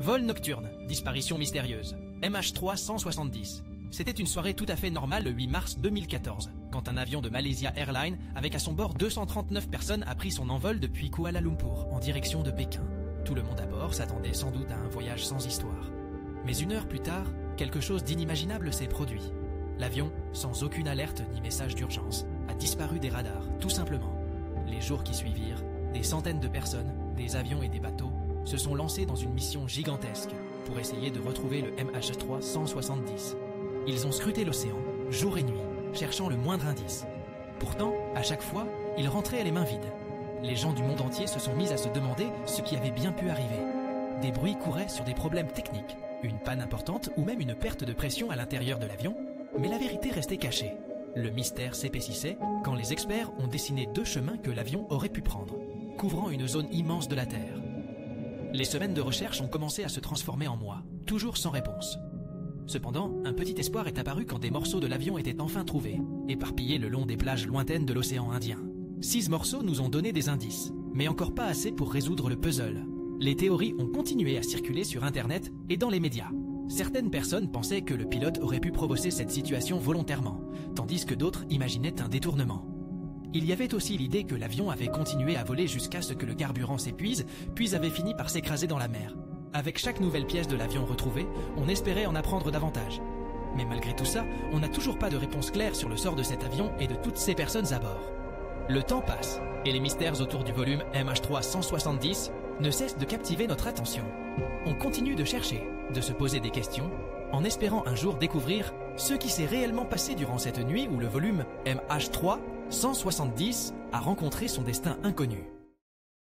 Vol nocturne, disparition mystérieuse. MH3-170. C'était une soirée tout à fait normale le 8 mars 2014, quand un avion de Malaysia Airlines avec à son bord 239 personnes a pris son envol depuis Kuala Lumpur en direction de Pékin. Tout le monde à bord s'attendait sans doute à un voyage sans histoire. Mais une heure plus tard, quelque chose d'inimaginable s'est produit. L'avion, sans aucune alerte ni message d'urgence, a disparu des radars, tout simplement. Les jours qui suivirent, des centaines de personnes, des avions et des bateaux, se sont lancés dans une mission gigantesque pour essayer de retrouver le MH3-170. Ils ont scruté l'océan, jour et nuit, cherchant le moindre indice. Pourtant, à chaque fois, ils rentraient les mains vides. Les gens du monde entier se sont mis à se demander ce qui avait bien pu arriver. Des bruits couraient sur des problèmes techniques, une panne importante ou même une perte de pression à l'intérieur de l'avion, mais la vérité restait cachée. Le mystère s'épaississait quand les experts ont dessiné 2 chemins que l'avion aurait pu prendre, couvrant une zone immense de la Terre. Les semaines de recherche ont commencé à se transformer en mois, toujours sans réponse. Cependant, un petit espoir est apparu quand des morceaux de l'avion étaient enfin trouvés, éparpillés le long des plages lointaines de l'océan Indien. 6 morceaux nous ont donné des indices, mais encore pas assez pour résoudre le puzzle. Les théories ont continué à circuler sur Internet et dans les médias. Certaines personnes pensaient que le pilote aurait pu provoquer cette situation volontairement, tandis que d'autres imaginaient un détournement. Il y avait aussi l'idée que l'avion avait continué à voler jusqu'à ce que le carburant s'épuise, puis avait fini par s'écraser dans la mer. Avec chaque nouvelle pièce de l'avion retrouvée, on espérait en apprendre davantage. Mais malgré tout ça, on n'a toujours pas de réponse claire sur le sort de cet avion et de toutes ces personnes à bord. Le temps passe, et les mystères autour du volume MH3-170 ne cessent de captiver notre attention. On continue de chercher, de se poser des questions, en espérant un jour découvrir ce qui s'est réellement passé durant cette nuit où le volume MH3-170 a rencontré son destin inconnu.